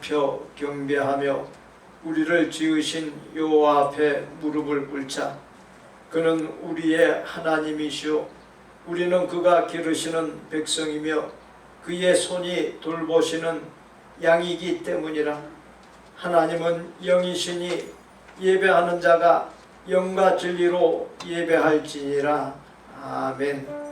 굽혀 경배하며 우리를 지으신 여호와 앞에 무릎을 꿇자. 그는 우리의 하나님이시오 우리는 그가 기르시는 백성이며 그의 손이 돌보시는 양이기 때문이라. 하나님은 영이시니 예배하는 자가 영과 진리로 예배할지니라. 아멘.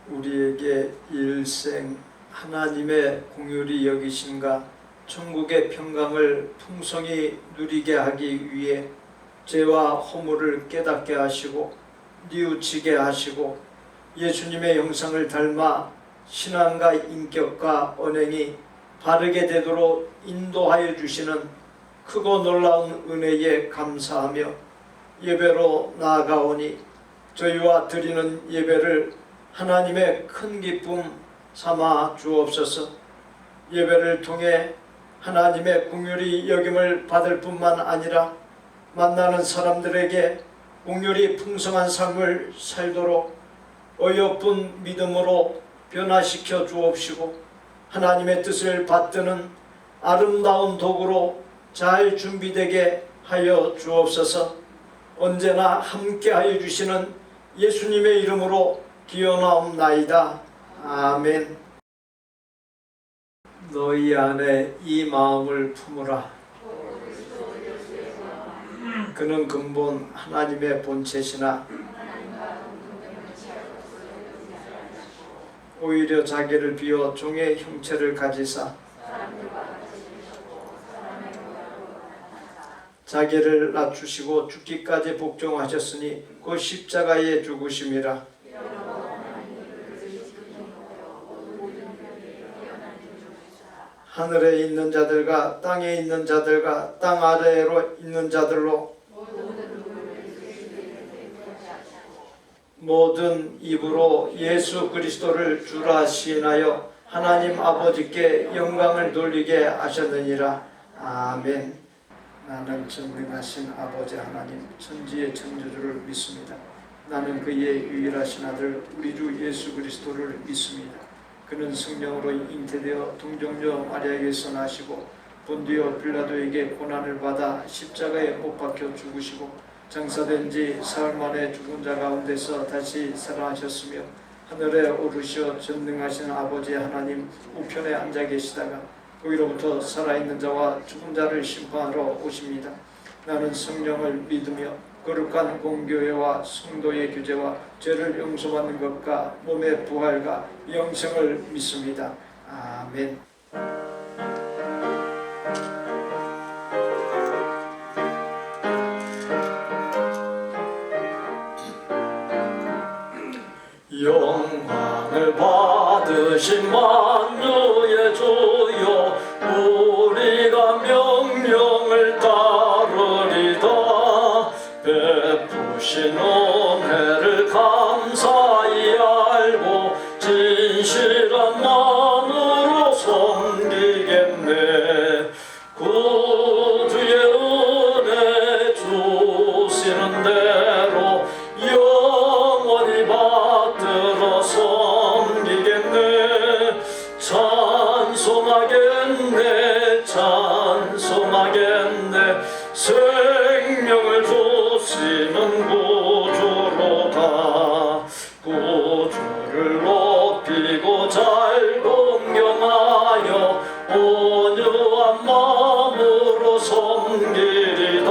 우리에게 일생 하나님의 공율이 여기신가 천국의 평강을 풍성히 누리게 하기 위해 죄와 허물을 깨닫게 하시고 뉘우치게 하시고 예수님의 형상을 닮아 신앙과 인격과 언행이 바르게 되도록 인도하여 주시는 크고 놀라운 은혜에 감사하며 예배로 나아가오니 저희와 드리는 예배를 하나님의 큰 기쁨 삼아 주옵소서. 예배를 통해 하나님의 긍휼히 여김을 받을 뿐만 아니라 만나는 사람들에게 긍휼이 풍성한 삶을 살도록 어여쁜 믿음으로 변화시켜 주옵시고 하나님의 뜻을 받드는 아름다운 도구로 잘 준비되게 하여 주옵소서. 언제나 함께하여 주시는 예수님의 이름으로 기원하옵나이다. 아멘. 너희 안에 이 마음을 품으라. 그는 근본 하나님의 본체시나 오히려 자기를 비워 종의 형체를 가지사 자기를 낮추시고 죽기까지 복종하셨으니 그 십자가의 죽으심이라. 하늘에 있는 자들과 땅에 있는 자들과 땅 아래로 있는 자들로 모든 입으로 예수 그리스도를 주라 시인하여 하나님 아버지께 영광을 돌리게 하셨느니라. 아멘. 나는 전능하신 아버지 하나님 천지의 창조주를 믿습니다. 나는 그의 유일하신 아들 우리 주 예수 그리스도를 믿습니다. 그는 성령으로 잉태되어 동정녀 마리아에게서 나시고 본디오 빌라도에게 고난을 받아 십자가에 못 박혀 죽으시고 장사된 지 사흘 만에 죽은 자 가운데서 다시 살아나셨으며 하늘에 오르시어 전능하신 아버지 하나님 우편에 앉아 계시다가 거기로부터 살아있는 자와 죽은 자를 심판하러 오십니다. 나는 성령을 믿으며 거룩한 공교회와 성도의 교제와 죄를 용서받는 것과 몸의 부활과 영생을 믿습니다. 아멘. 영광을 받으신 만유의 주여 우리가 명령을 따르리다. 베푸신 은혜를 감사히 알고 진실한 마음으로 섬기겠네. 구주의 은혜 주시는 대로 영원히 받들어 섬기겠네. 찬송하겠네 찬송하겠네. 생명을 주시는 구주로다. 구주를 높이고 잘 공경하여 온유한 마음으로 섬기리다.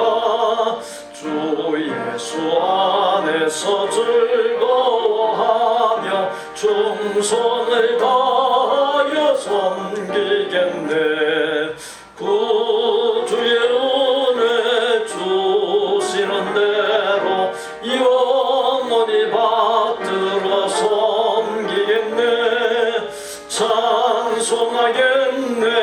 주 예수 안에서 즐거워하며 충성을 다하여 섬기겠네. 구주의 은혜 주시는 대로 영원히 받들어 섬기겠네. 찬송하겠네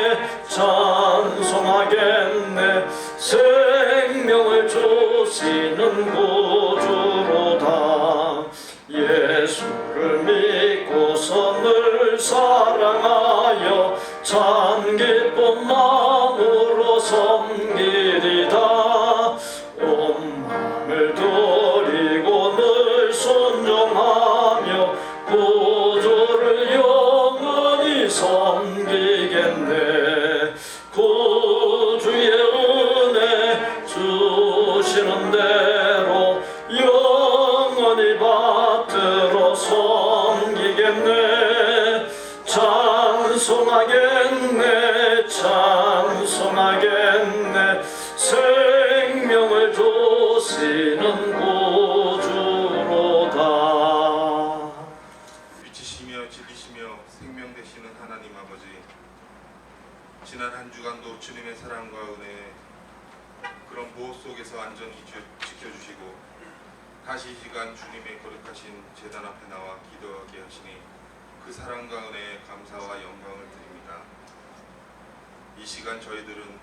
사랑하여 참 기쁜 마음으로 섬기리다. 온 마음을 드리고 늘 순종하며 구주를 영원히 섬기겠네. 구주의 은혜 주시는 대로 영원히 받들어 섬기겠네. 찬송하겠네, 찬송하겠네. 생명을 주시는 구주로다. 빛이시며 진리시며 생명 되시는 하나님 아버지, 지난 한 주간도 주님의 사랑과 은혜에 그런 보호 속에서 안전히 지켜주시고 다시 이 시간 주님의 거룩하신 제단 앞에 나와 기도하게 하시니 그 사랑과 은혜에 감사와 영광을 드립니다. 이 시간 저희들은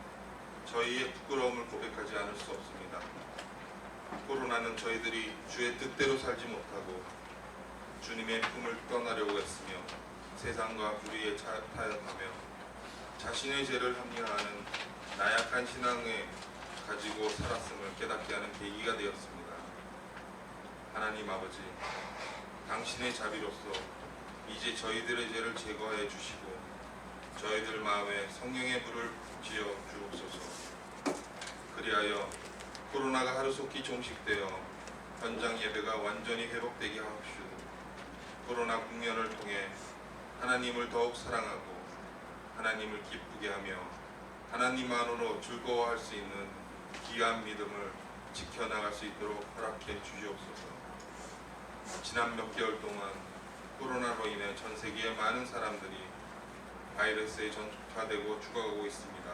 저희의 부끄러움을 고백하지 않을 수 없습니다. 코로나는 저희들이 주의 뜻대로 살지 못하고 주님의 품을 떠나려고 했으며 세상과 불의에 타협하며 자신의 죄를 합리화하는 나약한 신앙을 가지고 살았음을 깨닫게 하는 계기가 되었습니다. 하나님 아버지, 당신의 자비로서 이제 저희들의 죄를 제거해 주시고 저희들 마음에 성령의 불을 지어 주옵소서. 그리하여 코로나가 하루속히 종식되어 현장 예배가 완전히 회복되게 하옵시고 코로나 국면을 통해 하나님을 더욱 사랑하고 하나님을 기쁘게 하며 하나님만으로 즐거워할 수 있는 귀한 믿음을 지켜나갈 수 있도록 허락해 주시옵소서. 지난 몇 개월 동안 코로나로 인해 전 세계의 많은 사람들이 바이러스에 전파되고 죽어가고 있습니다.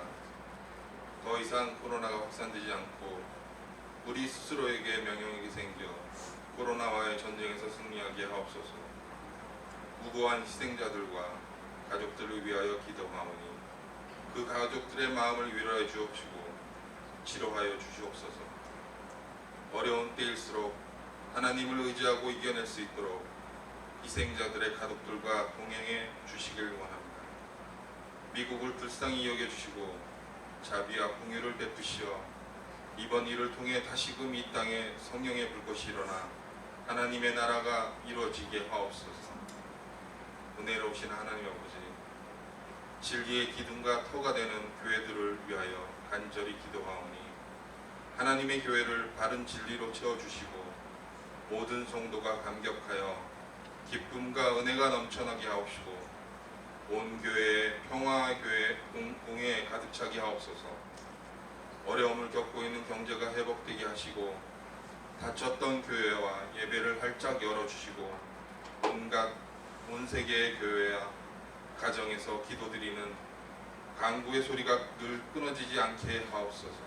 더 이상 코로나가 확산되지 않고 우리 스스로에게 명령이 생겨 코로나와의 전쟁에서 승리하게 하옵소서. 무고한 희생자들과 가족들을 위하여 기도하오니 그 가족들의 마음을 위로해 주옵시고 치료하여 주시옵소서. 어려운 때일수록 하나님을 의지하고 이겨낼 수 있도록 희생자들의 가족들과 동행해 주시길 원합니다. 미국을 불쌍히 여겨주시고 자비와 공유를 베푸시어 이번 일을 통해 다시금 이 땅에 성령의 불꽃이 일어나 하나님의 나라가 이루어지게 하옵소서. 은혜로우신 하나님 아버지, 진리의 기둥과 터가 되는 교회들을 위하여 간절히 기도하오니 하나님의 교회를 바른 진리로 채워주시고 모든 성도가 감격하여 기쁨과 은혜가 넘쳐나게 하옵시고 온 교회에 평화의 교회 공회에 가득 차게 하옵소서. 어려움을 겪고 있는 경제가 회복되게 하시고 닫혔던 교회와 예배를 활짝 열어주시고 온 세계의 교회와 가정에서 기도드리는 간구의 소리가 늘 끊어지지 않게 하옵소서.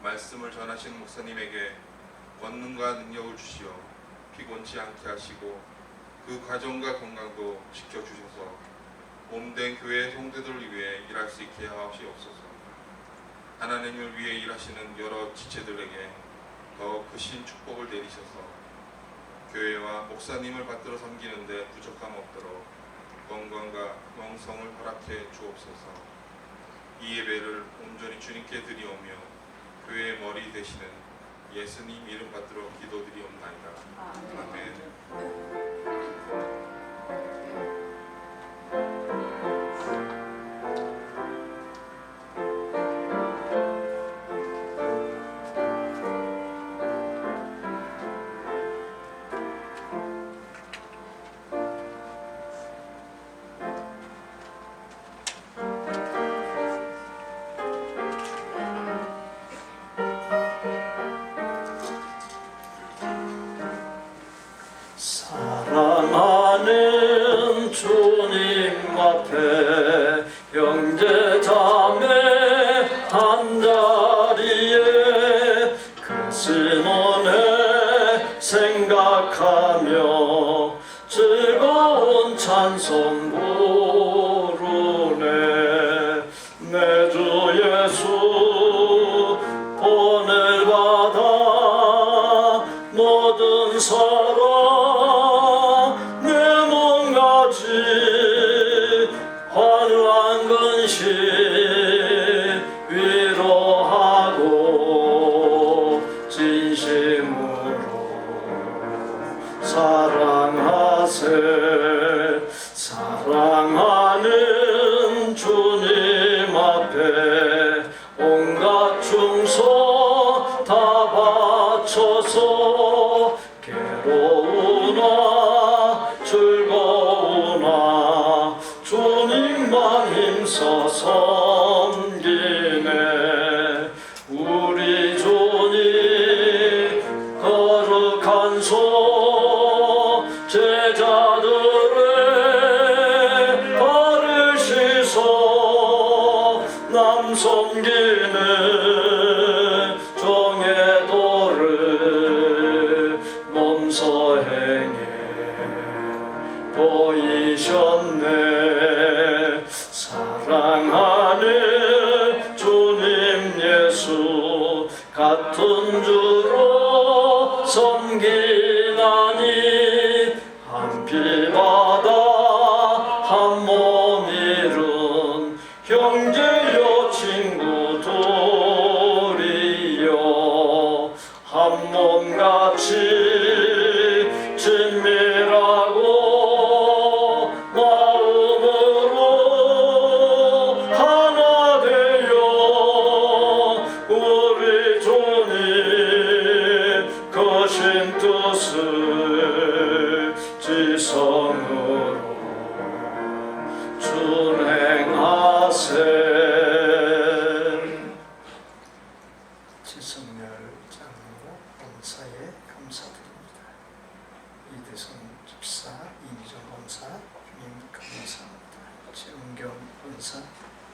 말씀을 전하신 목사님에게 권능과 능력을 주시어 피곤치 않게 하시고 그 가정과 건강도 지켜주셔서 몸된 교회 성도들을 위해 일할 수 있게 하옵소서. 하나님을 위해 일하시는 여러 지체들에게 더 크신 축복을 내리셔서 교회와 목사님을 받들어 섬기는 데 부족함 없도록 건강과 영성을 허락해 주옵소서. 이 예배를 온전히 주님께 드리오며 교회의 머리 되시는 예수님 이름 받들어 기도드리옵나이다. 아멘. 사랑하는 주님 앞에 형제 자매 한자리에 그 신원에 생각하며 즐거운 찬송 부르네. 내 주 예수 오늘 받아 모든 사랑 내 몸 가진 사랑하는 주님 앞에 온갖 충성 다 바쳐서 괴로우나 즐거우나 주님만 힘써 섬기네. 우리 주님 거룩한 손 제자들의 발을 씻어 남 섬기는 정의 도를 몸소 행해 보이셨네. 사랑하는 주님 예수 같은 주로 섬기나니 한 피바다 한 몸 이룬 형제여 친구들이여 한 몸같이 친밀하고 마음으로 하나 되어 우리 주님 거신 뜻을 지성으로 준행하세. 지성열 장로 본사에 감사드립니다. 이대성 집사, 이미정 본사, 주님 감사합니다. 최은경 본사,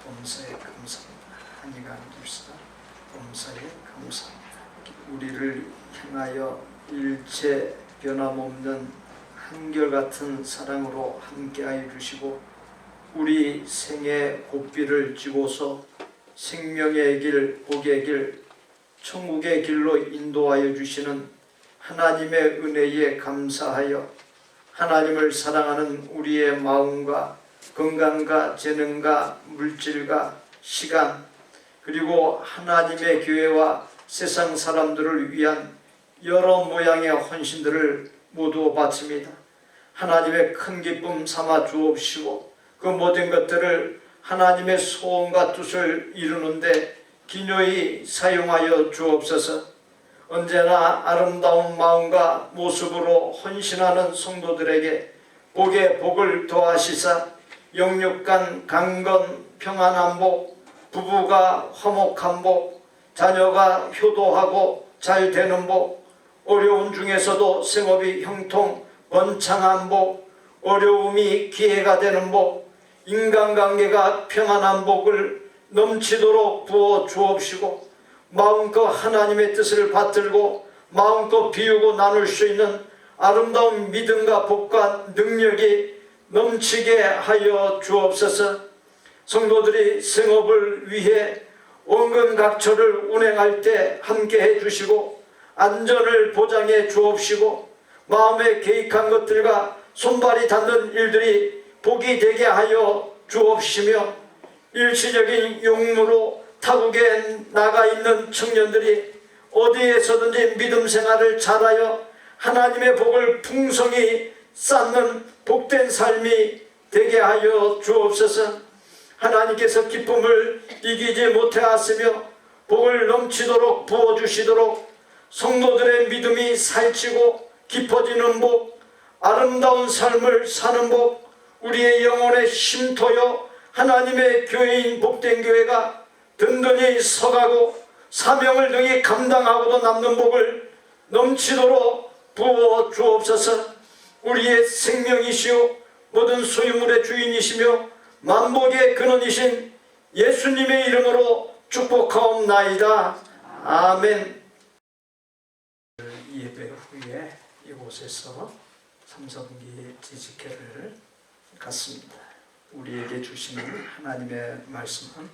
본사에 감사합니다. 한희관 집사, 본사에 감사합니다. 우리를 향하여 일체 변함없는 한결같은 사랑으로 함께하여 주시고 우리 생의 고삐를 쥐고서 생명의 길, 복의 길, 천국의 길로 인도하여 주시는 하나님의 은혜에 감사하여 하나님을 사랑하는 우리의 마음과 건강과 재능과 물질과 시간 그리고 하나님의 교회와 세상 사람들을 위한 여러 모양의 헌신들을 모두 바칩니다. 하나님의 큰 기쁨 삼아 주옵시고 그 모든 것들을 하나님의 소원과 뜻을 이루는데 기묘히 사용하여 주옵소서. 언제나 아름다운 마음과 모습으로 헌신하는 성도들에게 복의 복을 더하시사 영육간 강건 평안한 복, 부부가 화목한 복, 자녀가 효도하고 잘 되는 복, 어려운 중에서도 생업이 형통 번창한 복, 어려움이 기회가 되는 복, 인간관계가 평안한 복을 넘치도록 부어 주옵시고 마음껏 하나님의 뜻을 받들고 마음껏 비우고 나눌 수 있는 아름다운 믿음과 복과 능력이 넘치게 하여 주옵소서. 성도들이 생업을 위해 원근각처를 운행할 때 함께해 주시고 안전을 보장해 주옵시고 마음에 계획한 것들과 손발이 닿는 일들이 복이 되게 하여 주옵시며 일시적인 용무로 타국에 나가 있는 청년들이 어디에서든지 믿음 생활을 잘하여 하나님의 복을 풍성히 쌓는 복된 삶이 되게 하여 주옵소서. 하나님께서 기쁨을 이기지 못해 하시며 복을 넘치도록 부어주시도록 성도들의 믿음이 살찌고 깊어지는 복, 아름다운 삶을 사는 복, 우리의 영혼에 심토여 하나님의 교회인 복된 교회가 든든히 서가고 사명을 능히 감당하고도 남는 복을 넘치도록 부어 주옵소서. 우리의 생명이시오 모든 소유물의 주인이시며 만복의 근원이신 예수님의 이름으로 축복하옵나이다. 아멘. 예배 후에 이곳에서 삼성기 지지회를 갖습니다. 우리에게 주시는 하나님의 말씀은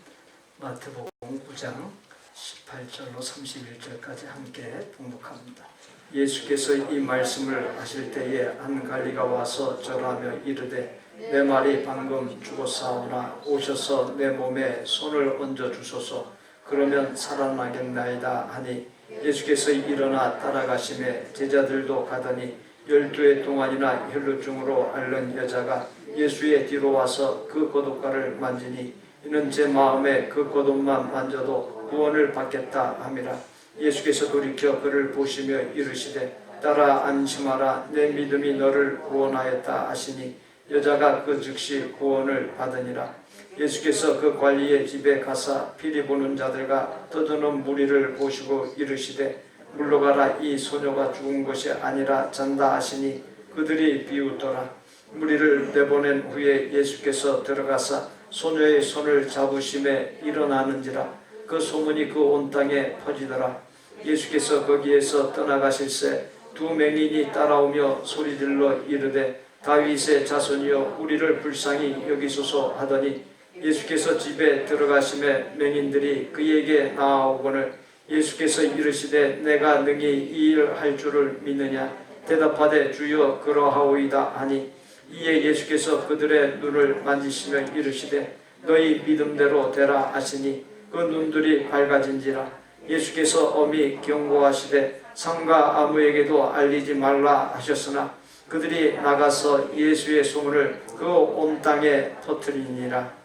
마태복음 9장 18절로 31절까지 함께 봉독합니다. 예수께서 이 말씀을 하실 때에 한 관리가 와서 절하며 이르되 내 말이 방금 죽었사오나 오셔서 내 몸에 손을 얹어 주소서. 그러면 살아나겠나이다 하니 예수께서 일어나 따라가시매 제자들도 가더니 12해 동안이나 혈루증으로 앓는 여자가 예수의 뒤로 와서 그 고독가를 만지니 이는 제 마음에 그 고독만 만져도 구원을 받겠다 함이라. 예수께서 돌이켜 그를 보시며 이르시되 따라 안심하라 내 믿음이 너를 구원하였다 하시니 여자가 그 즉시 구원을 받으니라. 예수께서 그 관리의 집에 가사 피리 보는 자들과 떠드는 무리를 보시고 이르시되 물러가라 이 소녀가 죽은 것이 아니라 잔다 하시니 그들이 비웃더라. 무리를 내보낸 후에 예수께서 들어가사 소녀의 손을 잡으심에 일어나는지라. 그 소문이 그 온 땅에 퍼지더라. 예수께서 거기에서 떠나가실새 두 맹인이 따라오며 소리질러 이르되 다윗의 자손이여 우리를 불쌍히 여기소서 하더니 예수께서 집에 들어가심에 맹인들이 그에게 나아오거늘 예수께서 이르시되 내가 능히 이 일 할 줄을 믿느냐. 대답하되 주여 그러하오이다 하니 이에 예수께서 그들의 눈을 만지시며 이르시되 너희 믿음대로 되라 하시니 그 눈들이 밝아진지라. 예수께서 엄히 경고하시되 상가 아무에게도 알리지 말라 하셨으나 그들이 나가서 예수의 소문을 그 온 땅에 퍼뜨리니라.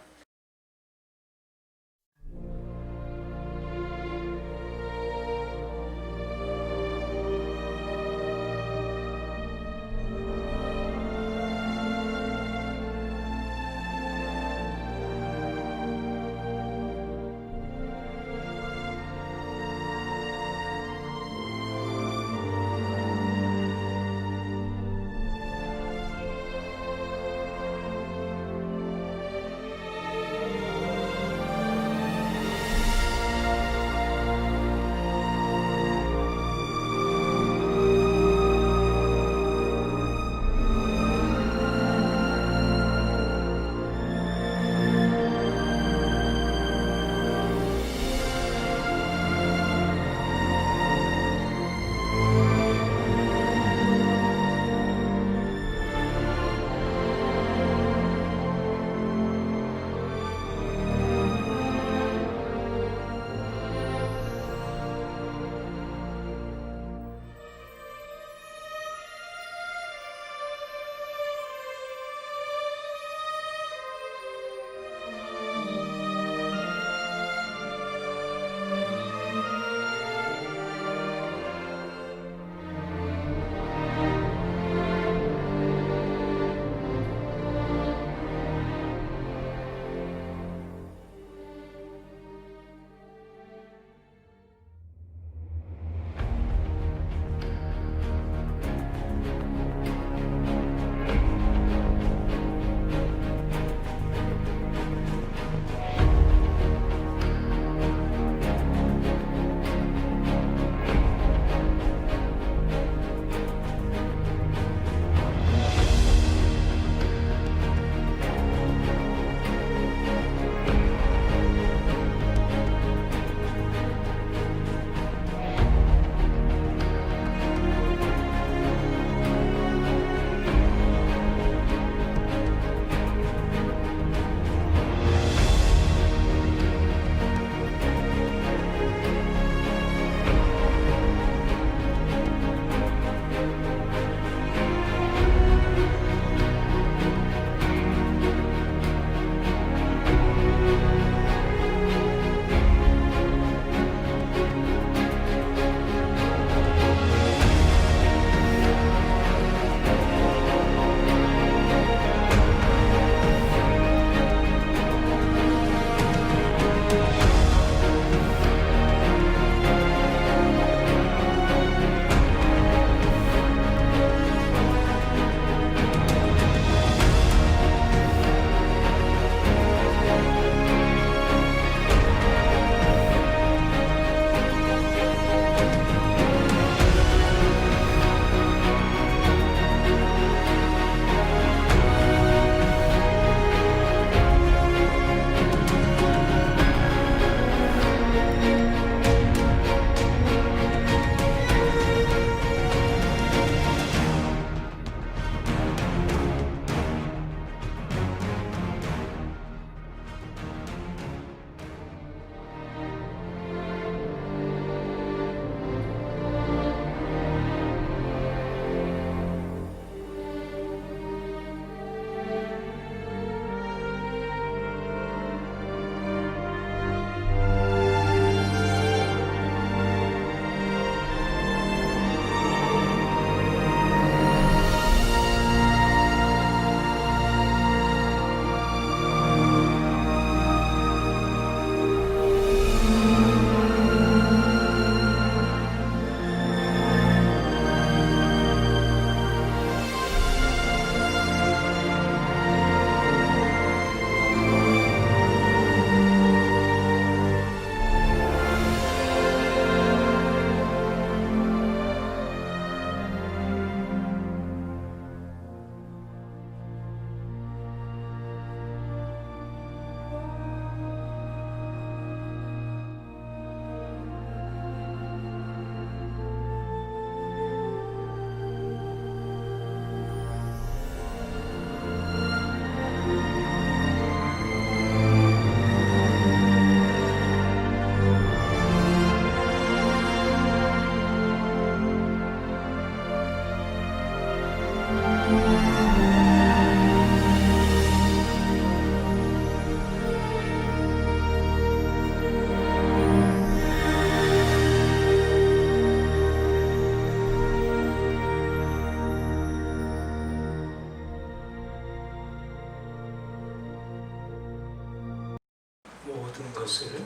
모든 것을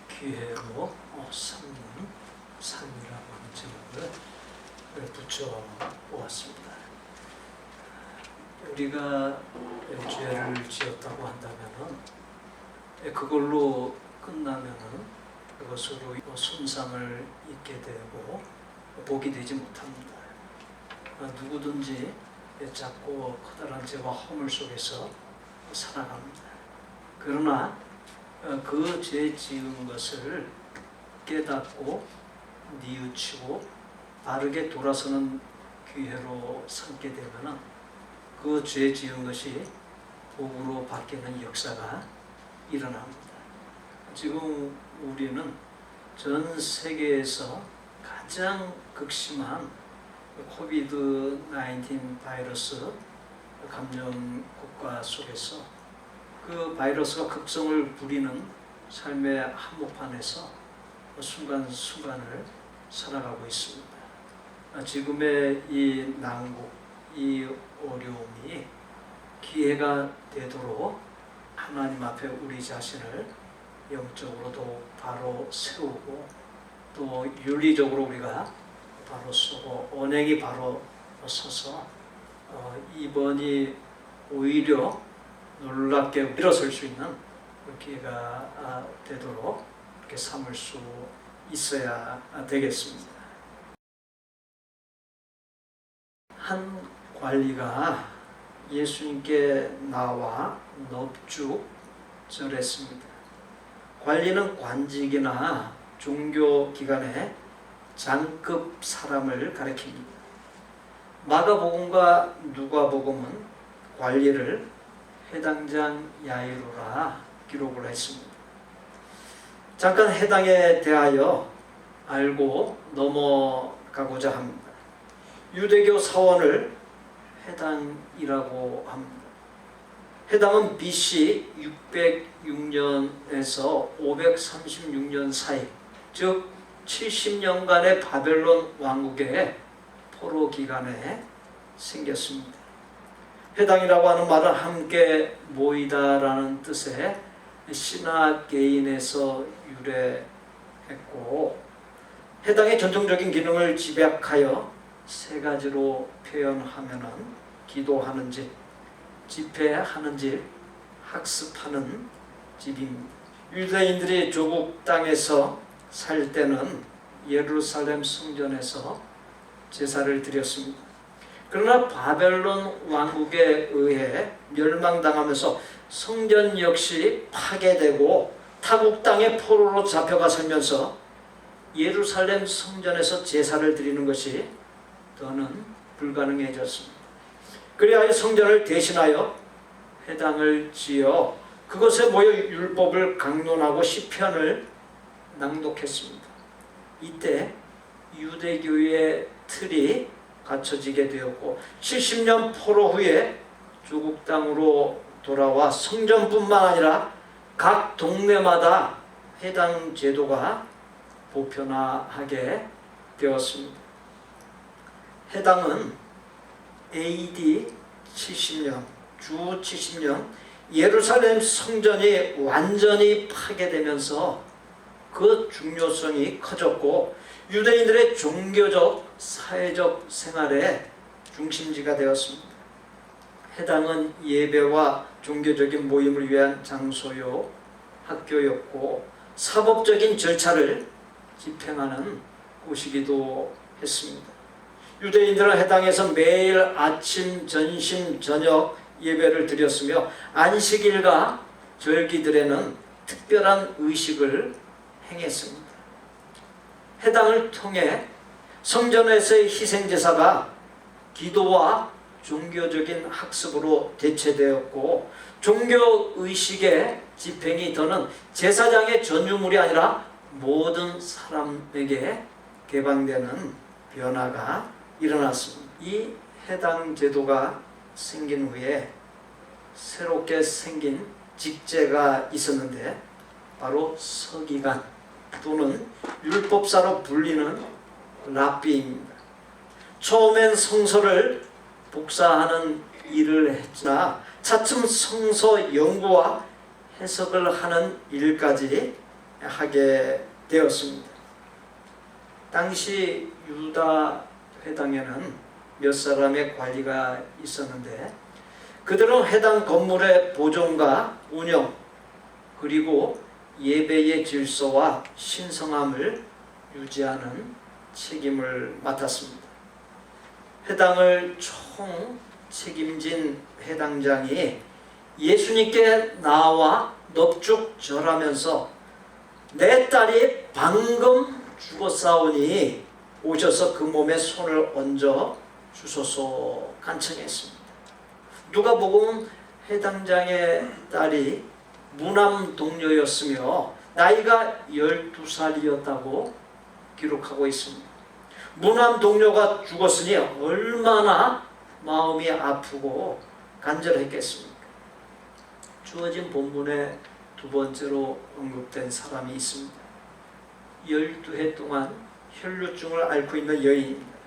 기회로 삼는 삶이라고 하는 제목을 붙여 보았습니다. 우리가 죄를 지었다고 한다면은 그걸로 끝나면은 그것으로 손상을 입게 되고 복이 되지 못합니다. 누구든지 작고 커다란 죄와 허물 속에서 살아갑니다. 그러나 그 죄 지은 것을 깨닫고 뉘우치고 바르게 돌아서는 기회로 삼게 되면은 그 죄 지은 것이 복으로 바뀌는 역사가 일어납니다. 지금 우리는 전 세계에서 가장 극심한 코비드-19 바이러스 감염 국가 속에서 그 바이러스가 극성을 부리는 삶의 한복판에서 순간순간을 살아가고 있습니다. 지금의 이 난국, 이 어려움이 기회가 되도록 하나님 앞에 우리 자신을 영적으로도 바로 세우고 또 윤리적으로 우리가 바로 서고 언행이 바로 서서 이번이 오히려 놀랍게 일어설 수 있는 기회가 되도록 이렇게 삼을 수 있어야 되겠습니다. 한 관리가 예수님께 나와 넙죽 절했습니다. 관리는 관직이나 종교기관의 장급 사람을 가리킵니다. 마가복음과 누가복음은 관리를 해당장 야이로라 기록을 했습니다. 잠깐 해당에 대하여 알고 넘어가고자 합니다. 유대교 사원을 해당이라고 합니다. 해당은 BC 606년에서 536년 사이, 즉 70년간의 바벨론 왕국의 포로 기간에 생겼습니다. 해당이라고 하는 말은 함께 모이다라는 뜻의 시나게인에서 유래했고, 해당의 전통적인 기능을 집약하여 세 가지로 표현하면은 기도하는 집, 집회하는 집, 학습하는 집입니다. 유대인들이 조국 땅에서 살 때는 예루살렘 성전에서 제사를 드렸습니다. 그러나 바벨론 왕국에 의해 멸망당하면서 성전 역시 파괴되고 타국 땅에 포로로 잡혀가 살면서 예루살렘 성전에서 제사를 드리는 것이 더는 불가능해졌습니다. 그리하여 성전을 대신하여 회당을 지어 그것에 모여 율법을 강론하고 시편을 낭독했습니다. 이때 유대교의 틀이 갖춰지게 되었고 70년 포로 후에 조국 땅으로 돌아와 성전뿐만 아니라 각 동네마다 회당 제도가 보편화하게 되었습니다. 해당은 AD 70년, 주 70년 예루살렘 성전이 완전히 파괴되면서 그 중요성이 커졌고 유대인들의 종교적, 사회적 생활의 중심지가 되었습니다. 해당은 예배와 종교적인 모임을 위한 장소요, 학교였고 사법적인 절차를 집행하는 곳이기도 했습니다. 유대인들은 해당에서 매일 아침, 점심, 저녁 예배를 드렸으며 안식일과 절기들에는 특별한 의식을 행했습니다. 해당을 통해 성전에서의 희생제사가 기도와 종교적인 학습으로 대체되었고 종교의식의 집행이 더는 제사장의 전유물이 아니라 모든 사람에게 개방되는 변화가 일어났습니다. 이 해당 제도가 생긴 후에 새롭게 생긴 직제가 있었는데 바로 서기관 또는 율법사로 불리는 랍비입니다. 처음엔 성서를 복사하는 일을 했으나 차츰 성서 연구와 해석을 하는 일까지 하게 되었습니다. 당시 유다 회당에는 몇 사람의 관리가 있었는데 그들은 회당 건물의 보존과 운영 그리고 예배의 질서와 신성함을 유지하는 책임을 맡았습니다. 회당을 총 책임진 회당장이 예수님께 나와 넙죽 절하면서 내 딸이 방금 죽었사오니 오셔서 그 몸에 손을 얹어 주소서 간청했습니다. 누가복음 회당장의 딸이 무남 동료였으며 나이가 12살이었다고 기록하고 있습니다. 무남 동료가 죽었으니 얼마나 마음이 아프고 간절했겠습니까? 주어진 본문에 두 번째로 언급된 사람이 있습니다. 12해 동안 혈루증을 앓고 있는 여인입니다.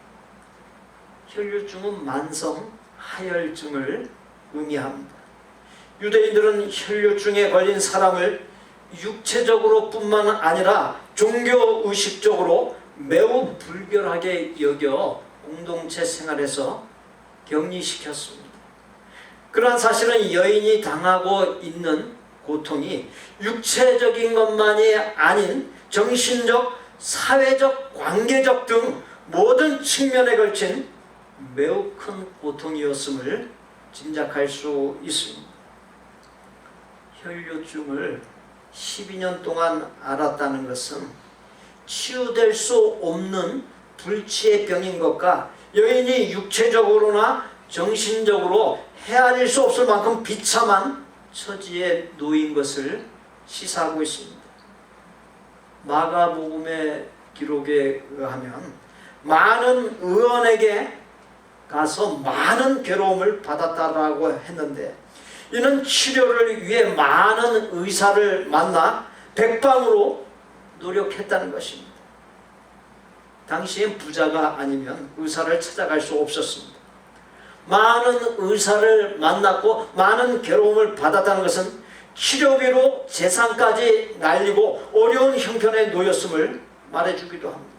혈루증은 만성 하혈증을 의미합니다. 유대인들은 혈루증에 걸린 사람을 육체적으로 뿐만 아니라 종교의식적으로 매우 불결하게 여겨 공동체 생활에서 격리시켰습니다. 그러한 사실은 여인이 당하고 있는 고통이 육체적인 것만이 아닌 정신적, 사회적, 관계적 등 모든 측면에 걸친 매우 큰 고통이었음을 짐작할 수 있습니다. 혈루증을 12년 동안 앓았다는 것은 치유될 수 없는 불치의 병인 것과 여인이 육체적으로나 정신적으로 헤아릴 수 없을 만큼 비참한 처지에 놓인 것을 시사하고 있습니다. 마가복음의 기록에 의하면 많은 의원에게 가서 많은 괴로움을 받았다라고 했는데 이는 치료를 위해 많은 의사를 만나 백방으로 노력했다는 것입니다. 당시엔 부자가 아니면 의사를 찾아갈 수 없었습니다. 많은 의사를 만났고 많은 괴로움을 받았다는 것은 치료비로 재산까지 날리고 어려운 형편에 놓였음을 말해주기도 합니다.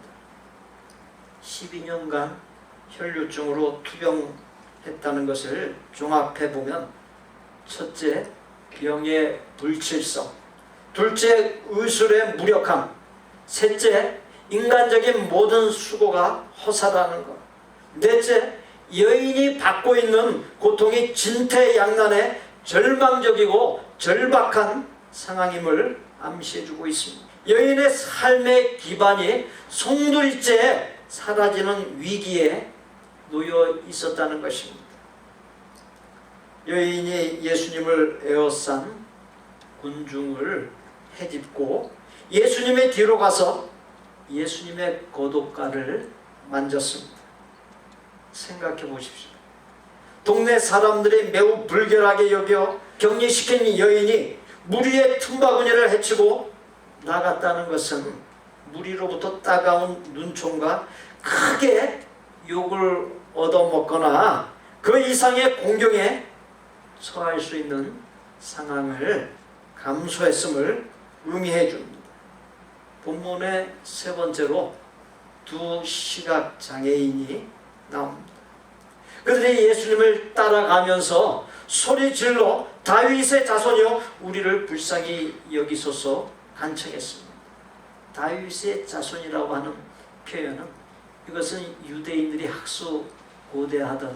12년간 혈루증으로 투병했다는 것을 종합해보면 첫째, 병의 불칠성, 둘째, 의술의 무력함, 셋째, 인간적인 모든 수고가 허사라는 것, 넷째, 여인이 받고 있는 고통이 진퇴양난의 절망적이고 절박한 상황임을 암시해주고 있습니다. 여인의 삶의 기반이 송두리째 사라지는 위기에 놓여 있었다는 것입니다. 여인이 예수님을 에워싼 군중을 헤집고 예수님의 뒤로 가서 예수님의 고독가를 만졌습니다. 생각해 보십시오. 동네 사람들이 매우 불결하게 여겨 격리시킨 여인이 무리의 틈바구니를 헤치고 나갔다는 것은 무리로부터 따가운 눈총과 크게 욕을 얻어먹거나 그 이상의 공경에 처할 수 있는 상황을 감수했음을 의미해 줍니다. 본문의 세 번째로 두 시각장애인이 나옵니다. 그들이 예수님을 따라가면서 소리 질러 다윗의 자손이여 우리를 불쌍히 여기소서 간청했습니다. 다윗의 자손이라고 하는 표현은 이것은 유대인들이 학수고대하던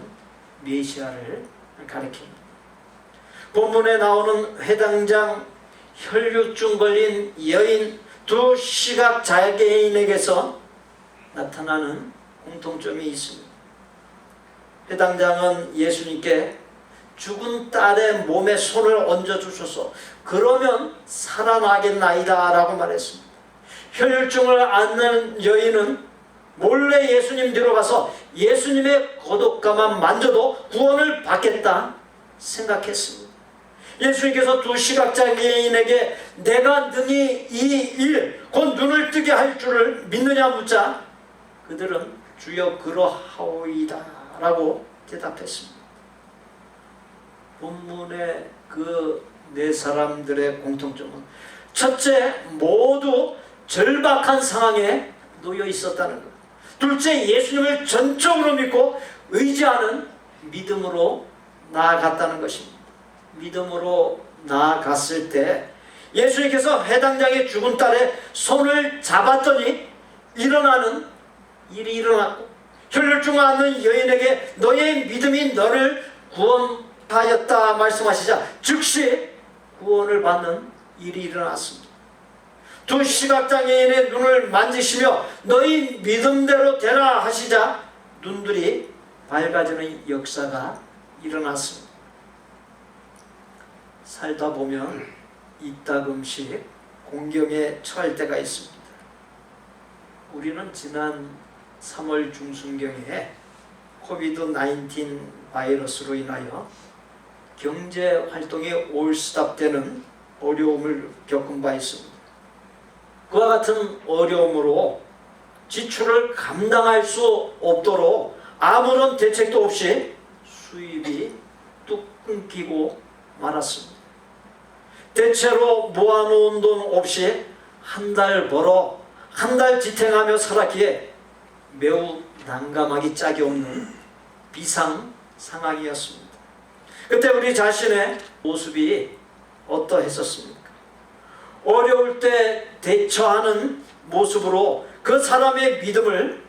메시아를 가리킵니다. 본문에 나오는 회당장, 혈루증 걸린 여인, 두 시각장애인에게서 나타나는 공통점이 있습니다. 회당장은 예수님께 죽은 딸의 몸에 손을 얹어주소서 그러면 살아나겠나이다 라고 말했습니다. 혈루증을 앓는 여인은 몰래 예수님 뒤로 가서 예수님의 고독감만 만져도 구원을 받겠다 생각했습니다. 예수님께서 두 시각장애인에게 내가 능히 이 일, 곧 눈을 뜨게 할 줄을 믿느냐 묻자 그들은 주여 그러하오이다 라고 대답했습니다. 본문의 그 네 사람들의 공통점은 첫째, 모두 절박한 상황에 놓여 있었다는 것. 둘째, 예수님을 전적으로 믿고 의지하는 믿음으로 나아갔다는 것입니다. 믿음으로 나아갔을 때 예수님께서 해당장의 죽은 딸의 손을 잡았더니 일어나는 일이 일어났고, 혈혈증 앓는 여인에게 너의 믿음이 너를 구원하였다 말씀하시자 즉시 구원을 받는 일이 일어났습니다. 두 시각장애인의 눈을 만지시며 너희 믿음대로 되라 하시자 눈들이 밝아지는 역사가 일어났습니다. 살다 보면 이따금씩 공경에 처할 때가 있습니다. 우리는 지난 3월 중순경에 코비드-19 바이러스로 인하여 경제 활동이 올스탑되는 어려움을 겪은 바 있습니다. 그와 같은 어려움으로 지출을 감당할 수 없도록 아무런 대책도 없이 수입이 뚝 끊기고 말았습니다. 대체로 모아놓은 돈 없이 한 달 벌어 한 달 지탱하며 살았기에 매우 난감하기 짝이 없는 비상 상황이었습니다. 그때 우리 자신의 모습이 어떠했었습니까? 어려울 때 대처하는 모습으로 그 사람의 믿음을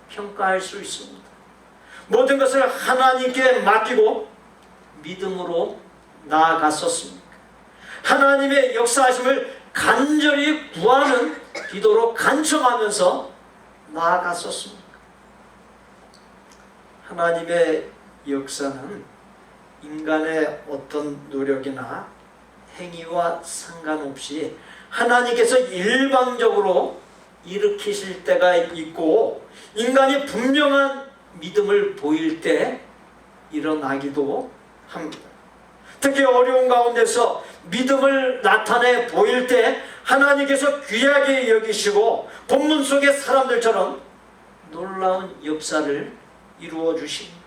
평가할 수 있습니다. 모든 것을 하나님께 맡기고 믿음으로 나아갔었습니까? 하나님의 역사하심을 간절히 구하는 기도로 간청하면서 나아갔었습니까? 하나님의 역사는 인간의 어떤 노력이나 행위와 상관없이 하나님께서 일방적으로 일으키실 때가 있고, 인간이 분명한 믿음을 보일 때 일어나기도 합니다. 특히 어려운 가운데서 믿음을 나타내 보일 때 하나님께서 귀하게 여기시고 본문 속의 사람들처럼 놀라운 역사를 이루어 주십니다.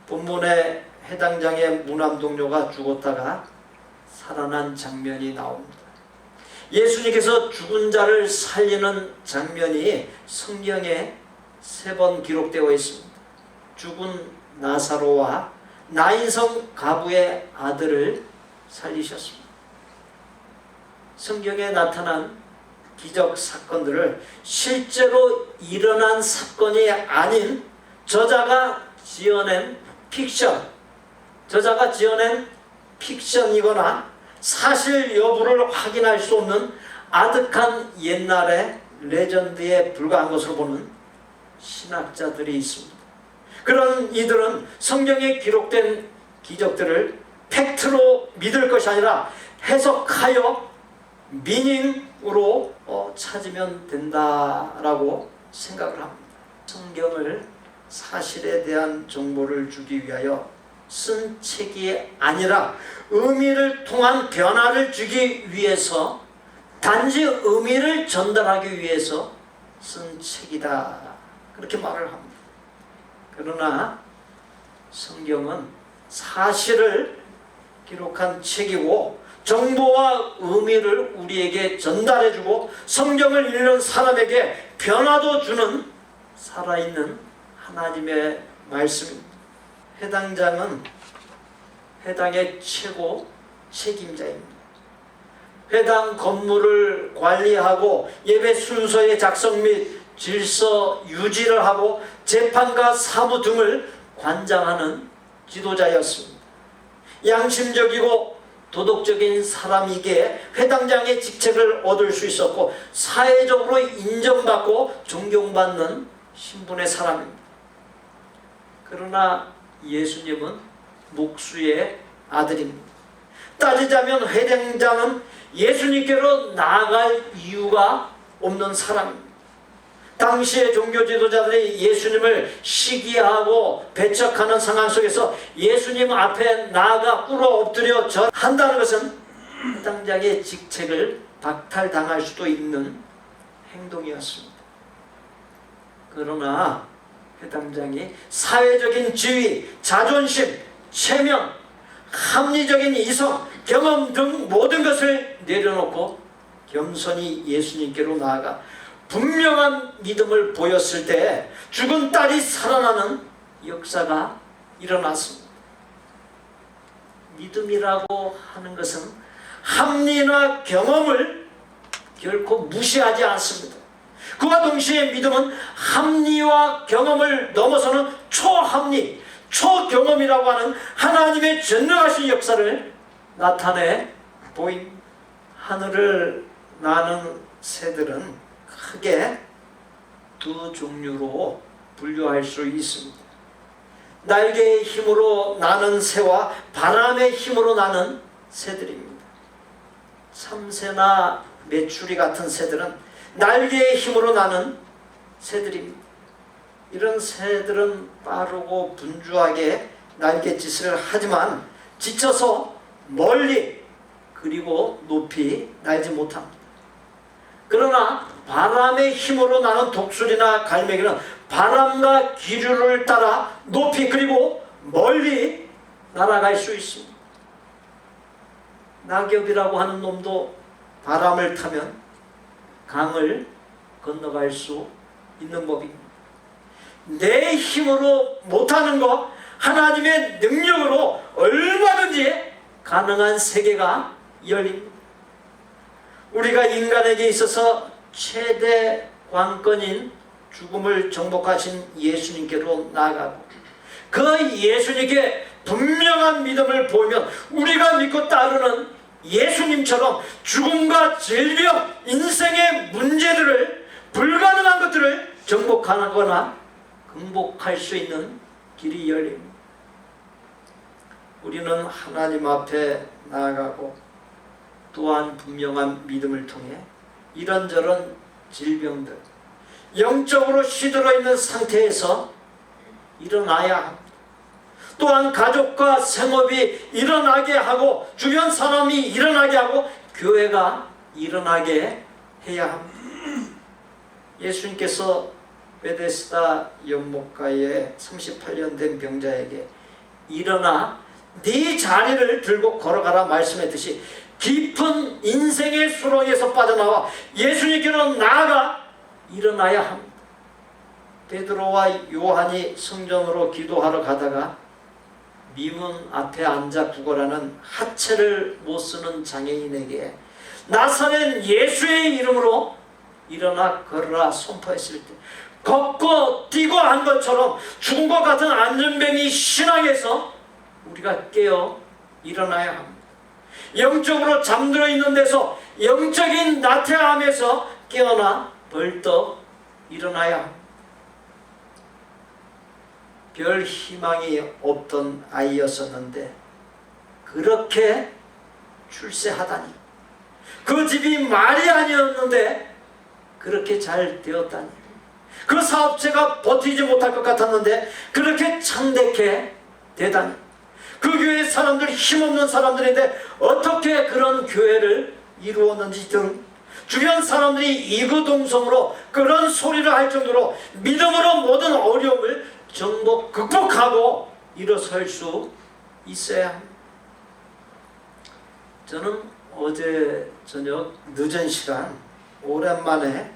본문에 해당 장의 무남동료가 죽었다가 살아난 장면이 나옵니다. 예수님께서 죽은 자를 살리는 장면이 성경에 3번 기록되어 있습니다. 죽은 나사로와 나인성 가부의 아들을 살리셨습니다. 성경에 나타난 기적 사건들을 실제로 일어난 사건이 아닌 저자가 지어낸 픽션이거나 사실 여부를 확인할 수 없는 아득한 옛날의 레전드에 불과한 것으로 보는 신학자들이 있습니다. 그런 이들은 성경에 기록된 기적들을 팩트로 믿을 것이 아니라 해석하여 미닝으로 찾으면 된다라고 생각을 합니다. 성경을 사실에 대한 정보를 주기 위하여 쓴 책이 아니라 의미를 통한 변화를 주기 위해서, 단지 의미를 전달하기 위해서 쓴 책이다, 그렇게 말을 합니다. 그러나 성경은 사실을 기록한 책이고 정보와 의미를 우리에게 전달해주고 성경을 읽는 사람에게 변화도 주는 살아있는 하나님의 말씀입니다. 해당 장은 해당의 최고 책임자입니다. 해당 건물을 관리하고 예배 순서의 작성 및 질서 유지를 하고 재판과 사무 등을 관장하는 지도자였습니다. 양심적이고 도덕적인 사람이기에 회당장의 직책을 얻을 수 있었고 사회적으로 인정받고 존경받는 신분의 사람입니다. 그러나 예수님은 목수의 아들입니다. 따지자면 회당장은 예수님께로 나아갈 이유가 없는 사람입니다. 당시의 종교 지도자들이 예수님을 시기하고 배척하는 상황 속에서 예수님 앞에 나아가 꿇어 엎드려 절한다는 것은 회당장의 직책을 박탈당할 수도 있는 행동이었습니다. 그러나 회당장이 사회적인 지위, 자존심, 체면, 합리적인 이성, 경험 등 모든 것을 내려놓고 겸손히 예수님께로 나아가 분명한 믿음을 보였을 때 죽은 딸이 살아나는 역사가 일어났습니다. 믿음이라고 하는 것은 합리나 경험을 결코 무시하지 않습니다. 그와 동시에 믿음은 합리와 경험을 넘어서는 초합리, 초경험이라고 하는 하나님의 전능하신 역사를 나타내 보입니다. 하늘을 나는 새들은 크게 두 종류로 분류할 수 있습니다. 날개의 힘으로 나는 새와 바람의 힘으로 나는 새들입니다. 참새나 메추리 같은 새들은 날개의 힘으로 나는 새들입니다. 이런 새들은 빠르고 분주하게 날갯짓을 하지만 지쳐서 멀리 그리고 높이 날지 못합니다. 그러나 바람의 힘으로 나는 독수리나 갈매기는 바람과 기류를 따라 높이 그리고 멀리 날아갈 수 있습니다. 낙엽이라고 하는 놈도 바람을 타면 강을 건너갈 수 있는 법입니다. 내 힘으로 못하는 것 하나님의 능력으로 얼마든지 가능한 세계가 열립니다. 우리가 인간에게 있어서 최대 관건인 죽음을 정복하신 예수님께로 나아가고 그 예수님께 분명한 믿음을 보이면 우리가 믿고 따르는 예수님처럼 죽음과 질병, 인생의 문제들을 불가능한 것들을 정복하거나 극복할 수 있는 길이 열립니다. 우리는 하나님 앞에 나아가고 또한 분명한 믿음을 통해 이런저런 질병들, 영적으로 시들어 있는 상태에서 일어나야 합니다. 또한 가족과 생업이 일어나게 하고 주변 사람이 일어나게 하고 교회가 일어나게 해야 합니다. 예수님께서 베데스다 연못가에 38년 된 병자에게 일어나 네 자리를 들고 걸어가라 말씀했듯이 깊은 인생의 수렁에서 빠져나와 예수님께로 나아가 일어나야 합니다. 베드로와 요한이 성전으로 기도하러 가다가 미문 앞에 앉아 구걸하는 하체를 못 쓰는 장애인에게 나사렛 예수의 이름으로 일어나 걸으라 선포했을 때 걷고 뛰고 한 것처럼 죽은 것 같은 안전병이 신앙에서 우리가 깨어 일어나야 합니다. 영적으로 잠들어 있는 데서 영적인 나태함에서 깨어나 벌떡 일어나야 합니다. 별 희망이 없던 아이였었는데 그렇게 출세하다니, 그 집이 말이 아니었는데 그렇게 잘 되었다니, 그 사업체가 버티지 못할 것 같았는데 그렇게 창대케 되다니, 그 교회 사람들 힘없는 사람들인데 어떻게 그런 교회를 이루었는지 등 주변 사람들이 이구동성으로 그런 소리를 할 정도로 믿음으로 모든 어려움을 극복하고 일어설 수 있어야 합니다. 저는 어제 저녁 늦은 시간 오랜만에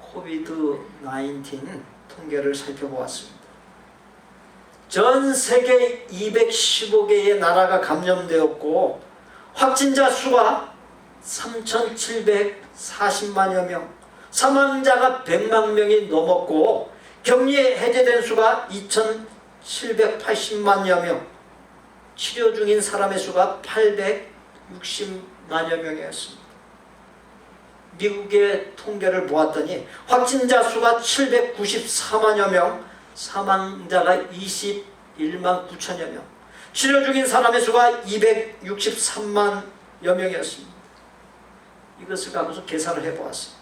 코비드-19 통계를 살펴보았습니다. 전 세계 215개의 나라가 감염되었고 확진자 수가 3,740만여 명, 사망자가 100만 명이 넘었고 격리 해제된 수가 2,780만여 명, 치료 중인 사람의 수가 860만여 명이었습니다. 미국의 통계를 보았더니 확진자 수가 794만여 명, 사망자가 21만 9천여 명, 치료 중인 사람의 수가 263만여 명이었습니다. 이것을 갖고서 계산을 해보았습니다.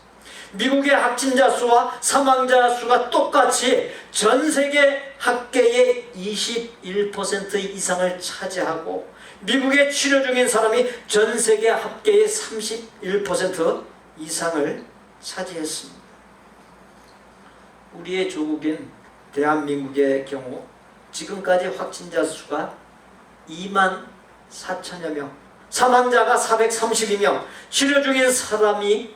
미국의 확진자 수와 사망자 수가 똑같이 전 세계 합계의 21% 이상을 차지하고 미국의 치료 중인 사람이 전 세계 합계의 31% 이상을 차지했습니다. 우리의 조국인 대한민국의 경우 지금까지 확진자 수가 2만 4천여 명, 사망자가 432명, 치료 중인 사람이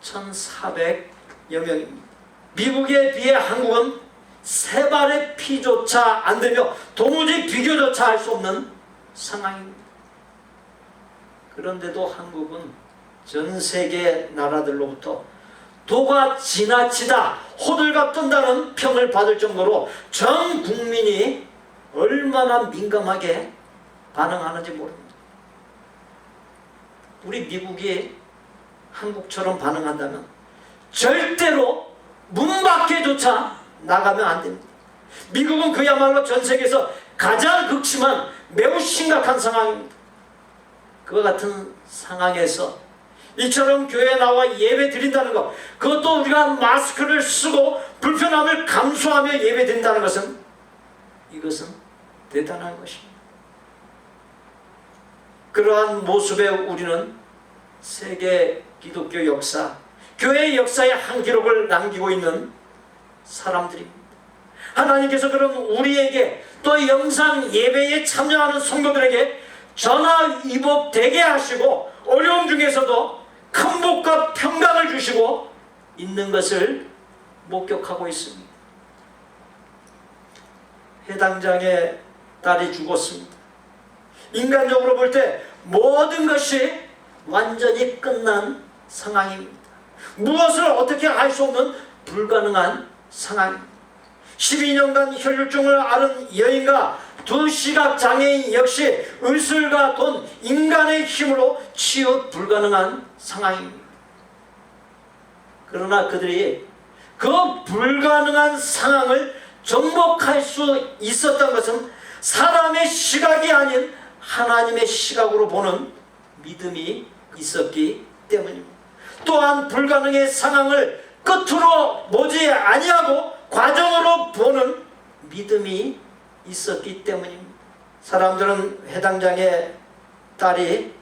1,400여 명입니다. 미국에 비해 한국은 세 발의 피조차 안 되며 도무지 비교조차 할 수 없는 상황입니다. 그런데도 한국은 전 세계 나라들로부터 도가 지나치다, 호들갑 떤다는 평을 받을 정도로 전 국민이 얼마나 민감하게 반응하는지 모릅니다. 우리 미국이 한국처럼 반응한다면 절대로 문 밖에조차 나가면 안 됩니다. 미국은 그야말로 전 세계에서 가장 극심한 매우 심각한 상황입니다. 그와 같은 상황에서 이처럼 교회에 나와 예배 드린다는 것, 그것도 우리가 마스크를 쓰고 불편함을 감수하며 예배 드린다는 것은, 이것은 대단한 것입니다. 그러한 모습에 우리는 세계 기독교 역사, 교회의 역사의 한 기록을 남기고 있는 사람들입니다. 하나님께서 그런 우리에게, 또 영상 예배에 참여하는 성도들에게 전화위복되게 하시고 어려움 중에서도 큰 복과 평강을 주시고 있는 것을 목격하고 있습니다. 해당장의 딸이 죽었습니다. 인간적으로 볼 때 모든 것이 완전히 끝난 상황입니다. 무엇을 어떻게 할 수 없는 불가능한 상황입니다. 12년간 혈류증을 앓은 여인과 두 시각장애인 역시 의술과 돈, 인간의 힘으로 치유 불가능한 상황입니다. 그러나 그들이 그 불가능한 상황을 정복할 수 있었던 것은 사람의 시각이 아닌 하나님의 시각으로 보는 믿음이 있었기 때문입니다. 또한 불가능의 상황을 끝으로 보지 아니하고 과정으로 보는 믿음이 있었기 때문입니다. 사람들은 해당장의 딸이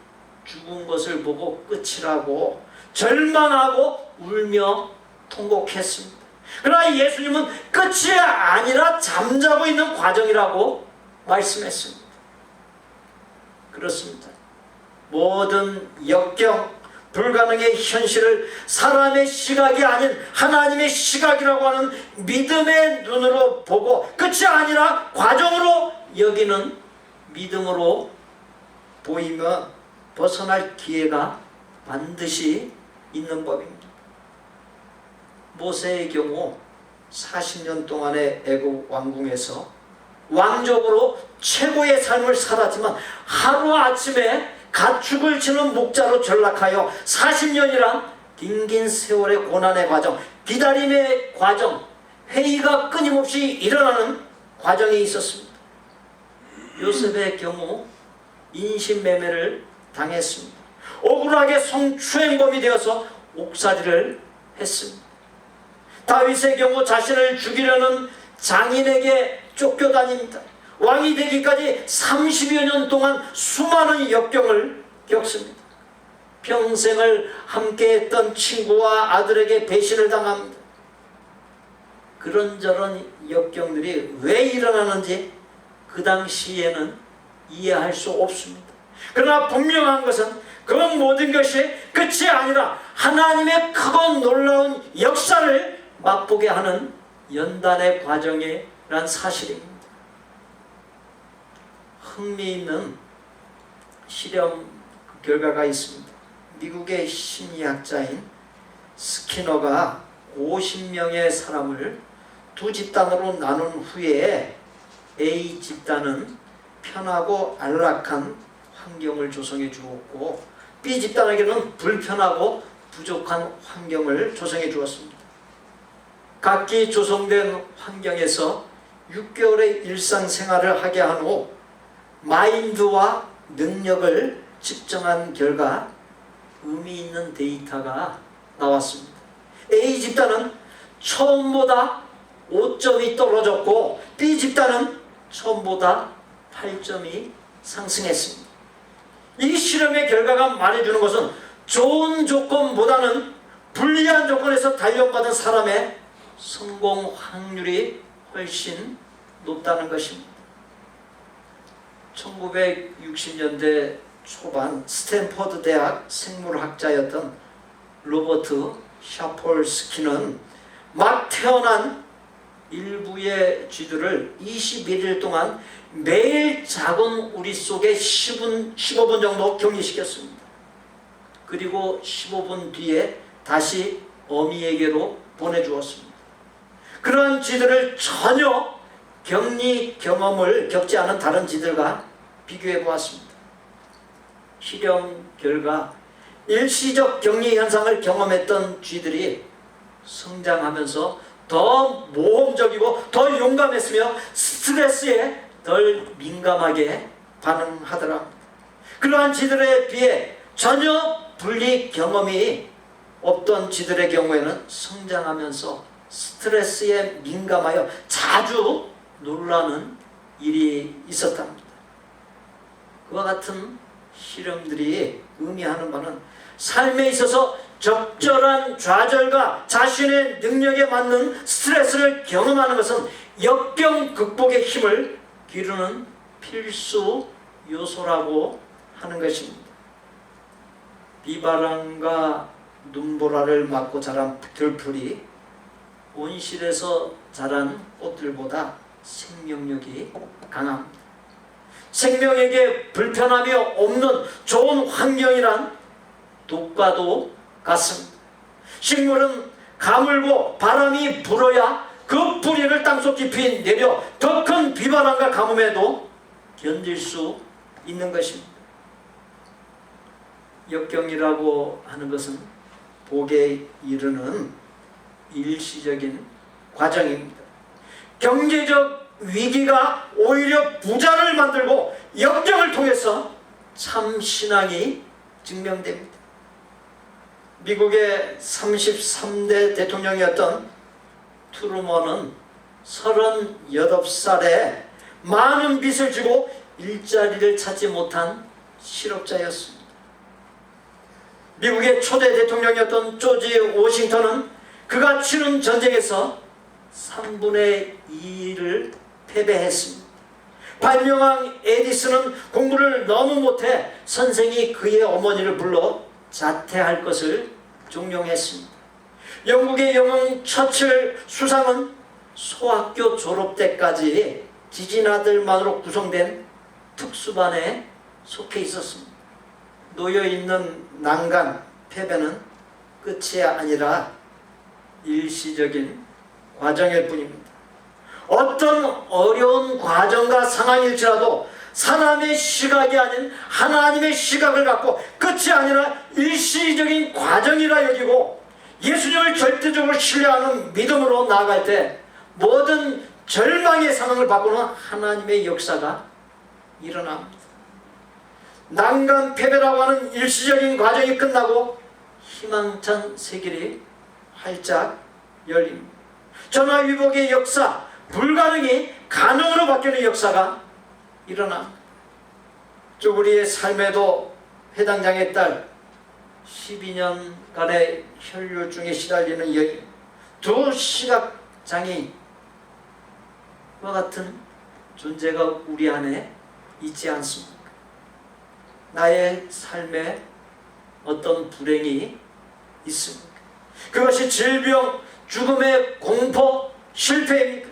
죽은 것을 보고 끝이라고 절망하고 울며 통곡했습니다. 그러나 예수님은 끝이 아니라 잠자고 있는 과정이라고 말씀했습니다. 그렇습니다. 모든 역경, 불가능의 현실을 사람의 시각이 아닌 하나님의 시각이라고 하는 믿음의 눈으로 보고 끝이 아니라 과정으로 여기는 믿음으로 보이며 벗어날 기회가 반드시 있는 법입니다. 모세의 경우 40년 동안의 애국 왕궁에서 왕족으로 최고의 삶을 살았지만 하루아침에 가축을 치는 목자로 전락하여 40년이란 긴긴 세월의 고난의 과정, 기다림의 과정, 회의가 끊임없이 일어나는 과정이 있었습니다. 요셉의 경우 인신매매를 당했습니다. 억울하게 성추행범이 되어서 옥살이를 했습니다. 다윗의 경우 자신을 죽이려는 장인에게 쫓겨다닙니다. 왕이 되기까지 30여 년 동안 수많은 역경을 겪습니다. 평생을 함께했던 친구와 아들에게 배신을 당합니다. 그런저런 역경들이 왜 일어나는지 그 당시에는 이해할 수 없습니다. 그러나 분명한 것은 그 모든 것이 끝이 아니라 하나님의 크고 놀라운 역사를 맛보게 하는 연단의 과정이란 사실입니다. 흥미있는 실험 결과가 있습니다. 미국의 심리학자인 스키너가 50명의 사람을 두 집단으로 나눈 후에 A 집단은 편하고 안락한 환경을 조성해 주었고 B 집단에게는 불편하고 부족한 환경을 조성해 주었습니다. 각기 조성된 환경에서 6개월의 일상생활을 하게 한 후 마인드와 능력을 측정한 결과 의미 있는 데이터가 나왔습니다. A 집단은 처음보다 5점이 떨어졌고 B 집단은 처음보다 8점이 상승했습니다. 이 실험의 결과가 말해주는 것은 좋은 조건보다는 불리한 조건에서 단련받은 사람의 성공 확률이 훨씬 높다는 것입니다. 1960년대 초반 스탠퍼드 대학 생물학자였던 로버트 샤폴스키는 막 태어난 일부의 쥐들을 21일 동안 매일 작은 우리 속에 15분 정도 격리시켰습니다. 그리고 15분 뒤에 다시 어미에게로 보내주었습니다. 그러한 쥐들을 전혀 격리 경험을 겪지 않은 다른 쥐들과 비교해 보았습니다. 실험 결과 일시적 격리 현상을 경험했던 쥐들이 성장하면서 더 모험적이고 더 용감했으며 스트레스에 덜 민감하게 반응하더라. 그러한 쥐들에 비해 전혀 분리 경험이 없던 쥐들의 경우에는 성장하면서 스트레스에 민감하여 자주 놀라는 일이 있었답니다. 그와 같은 실험들이 의미하는 바는 삶에 있어서 적절한 좌절과 자신의 능력에 맞는 스트레스를 경험하는 것은 역경 극복의 힘을 기르는 필수 요소라고 하는 것입니다. 비바람과 눈보라를 맞고 자란 들풀이 온실에서 자란 꽃들보다 생명력이 강합니다. 생명에게 불편함이 없는 좋은 환경이란 독과도 같습니다. 식물은 가물고 바람이 불어야 그 뿌리를 땅속 깊이 내려 더 큰 비바람과 가뭄에도 견딜 수 있는 것입니다. 역경이라고 하는 것은 복에 이르는 일시적인 과정입니다. 경제적 위기가 오히려 부자를 만들고 역경을 통해서 참 신앙이 증명됩니다. 미국의 33대 대통령이었던 트루먼은 38살에 많은 빚을 지고 일자리를 찾지 못한 실업자였습니다. 미국의 초대 대통령이었던 조지 워싱턴은 그가 치른 전쟁에서 3분의 2를 패배했습니다. 발명왕 에디슨은 공부를 너무 못해 선생이 그의 어머니를 불러 자퇴할 것을 종용했습니다. 영국의 영웅 처칠 수상은 소학교 졸업 때까지 지진아들만으로 구성된 특수반에 속해 있었습니다. 놓여있는 난간, 패배는 끝이 아니라 일시적인 과정일 뿐입니다. 어떤 어려운 과정과 상황일지라도 사람의 시각이 아닌 하나님의 시각을 갖고 끝이 아니라 일시적인 과정이라 여기고 예수님을 절대적으로 신뢰하는 믿음으로 나아갈 때 모든 절망의 상황을 바꾸는 하나님의 역사가 일어납니다. 난간 패배라고 하는 일시적인 과정이 끝나고 희망찬 새길이 활짝 열립니다. 전화위복의 역사, 불가능이 가능으로 바뀌는 역사가 일어납니다. 우리의 삶에도 회당장의 딸 12년간의 혈류증에 시달리는 여인, 두 시각장애인과 같은 존재가 우리 안에 있지 않습니까? 나의 삶에 어떤 불행이 있습니까? 그것이 질병, 죽음의 공포, 실패입니까?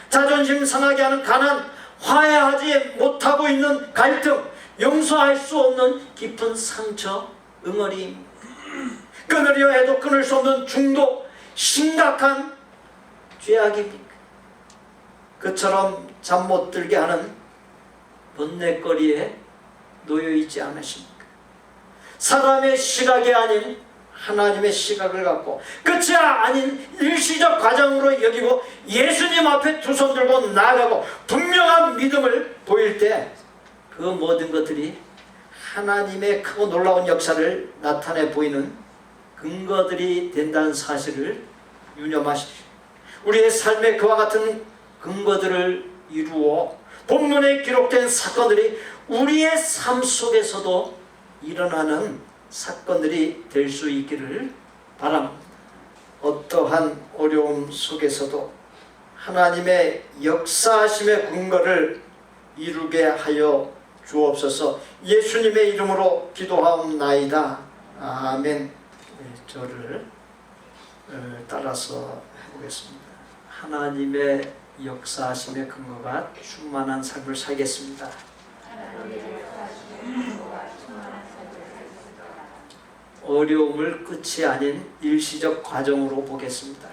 자존심 상하게 하는 가난, 화해하지 못하고 있는 갈등, 용서할 수 없는 깊은 상처, 응어리입니다. 끊으려 해도 끊을 수 없는 중독, 심각한 죄악입니까? 그처럼 잠 못 들게 하는 번뇌거리에 놓여있지 않으십니까? 사람의 시각이 아닌 하나님의 시각을 갖고 끝이 아닌 일시적 과정으로 여기고 예수님 앞에 두 손 들고 나아가고 분명한 믿음을 보일 때 그 모든 것들이 하나님의 크고 놀라운 역사를 나타내 보이는 근거들이 된다는 사실을 유념하십시오. 우리의 삶에 그와 같은 근거들을 이루어 본문에 기록된 사건들이 우리의 삶 속에서도 일어나는 사건들이 될 수 있기를 바랍니다. 어떠한 어려움 속에서도 하나님의 역사하심의 근거를 이루게 하여 주옵소서. 예수님의 이름으로 기도하옵나이다. 아멘. 저를 따라서 해보겠습니다. 하나님의 역사하심의 근거가 충만한 삶을 살겠습니다. 어려움을 끝이 아닌 일시적 과정으로 보겠습니다.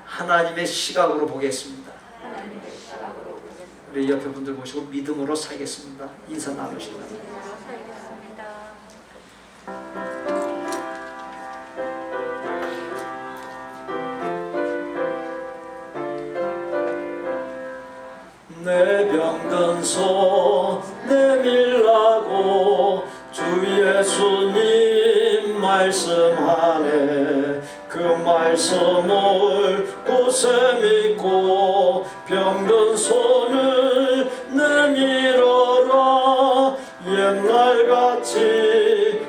하나님의 시각으로 보겠습니다. 우리 옆에 분들 보시고 믿음으로 살겠습니다. 인사 나누시다. 내 병든 손 내밀라고 주 예수님 말씀하네. 그 말씀을 굳세 믿고 병든 손을 내밀어라. 옛날같이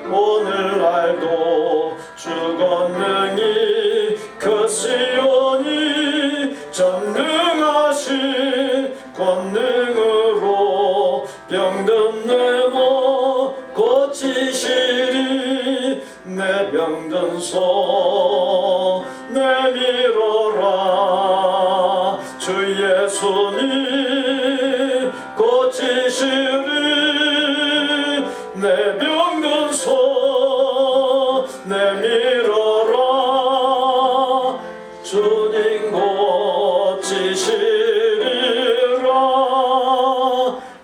오늘날도 주 권능이 크시오니 전능하신 권능으로 병든 내 몸 고치시리. 내 병든 손 내밀어라. 주 예수님 고치시리. 내 병든 손 내밀어라. 주님 고치시리라.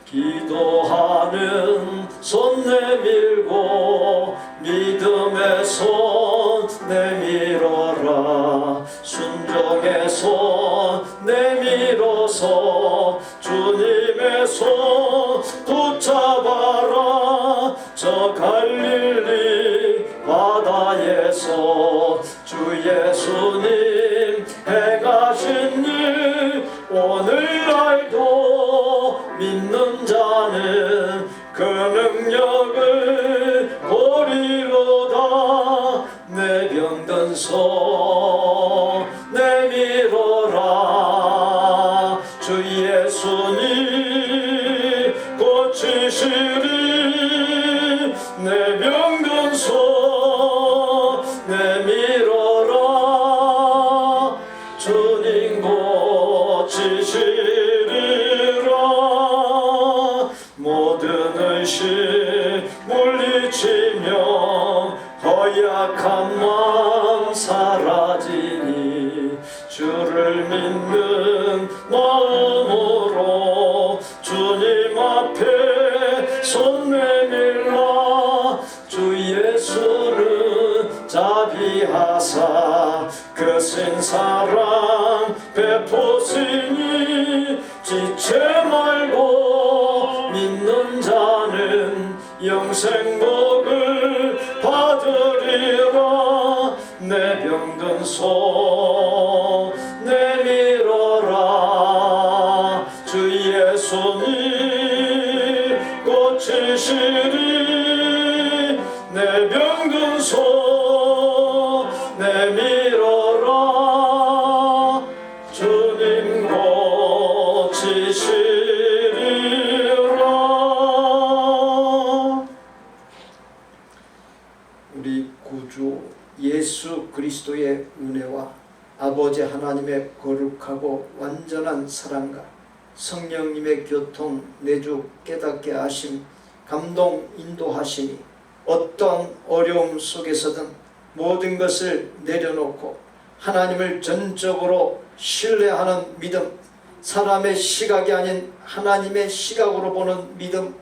기도하는 손 내밀고 믿음의 손 내밀어라. 순종의 손 내밀어서 주님의 손 붙잡아라. 저 갈릴리 바다에서 주 예수님 행하신 일 오늘날도 믿는 자는 그 능력을 보리로다. 내 병든 손 내밀어라. 주 예수님 고치시리. 내 병든 손 내밀어라. 주님 고치시리라. 모든 의심 물리치며 허약한 마음 사라지니 주를 믿는 마음으로 주님 앞에 손 내밀라. 주 예수는 자비하사 크신 사랑 베푸시니 지체 말고 믿는 자는 영생복을 받으리라. 내 병든 손 내밀어라. 주 예수님 고치시리. 내 병든 손 내밀어라. 주님 고치시리라. 우리 구주 예수 그리스도의 은혜와 아버지 하나님의 거룩하고 완전한 사랑과 성령님의 교통 내주 깨닫게 하심 감동 인도하시니 어떤 어려움 속에서든 모든 것을 내려놓고 하나님을 전적으로 신뢰하는 믿음, 사람의 시각이 아닌 하나님의 시각으로 보는 믿음,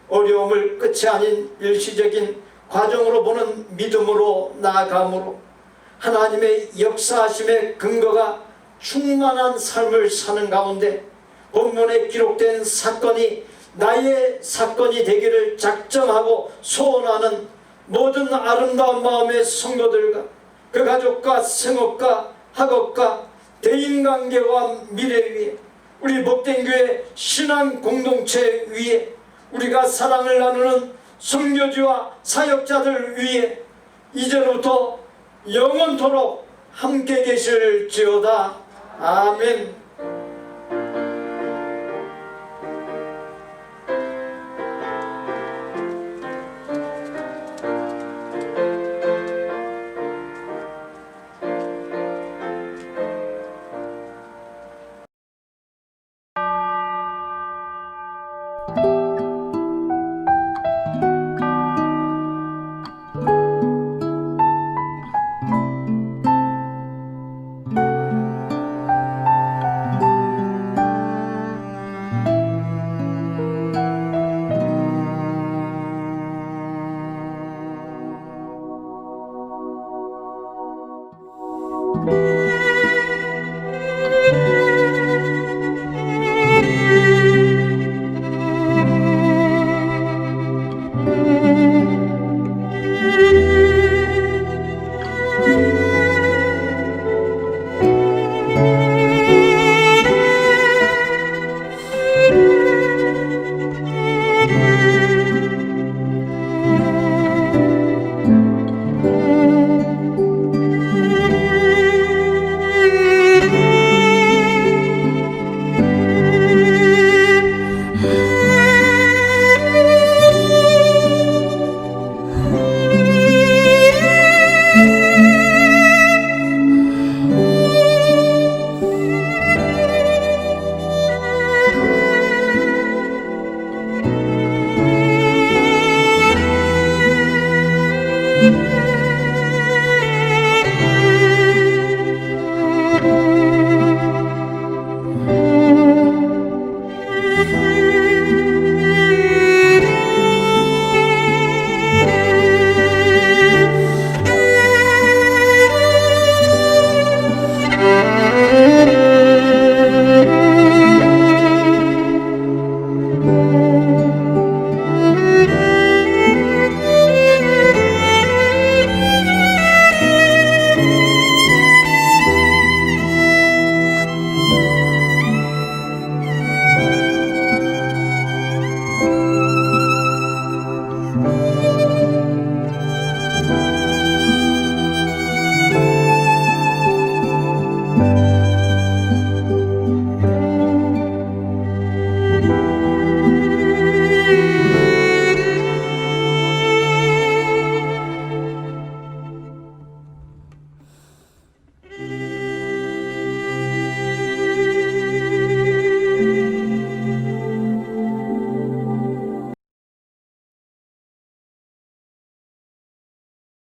어려움을 끝이 아닌 일시적인 과정으로 보는 믿음으로 나아감으로 하나님의 역사하심의 근거가 충만한 삶을 사는 가운데 본문에 기록된 사건이 나의 사건이 되기를 작정하고 소원하는 모든 아름다운 마음의 성도들과 그 가족과 생업과 학업과 대인관계와 미래 위에 우리 복된교회 신앙 공동체 위에 우리가 사랑을 나누는 선교지와 사역자들 위에 이제로부터 영원토록 함께 계실지어다. 아멘. 내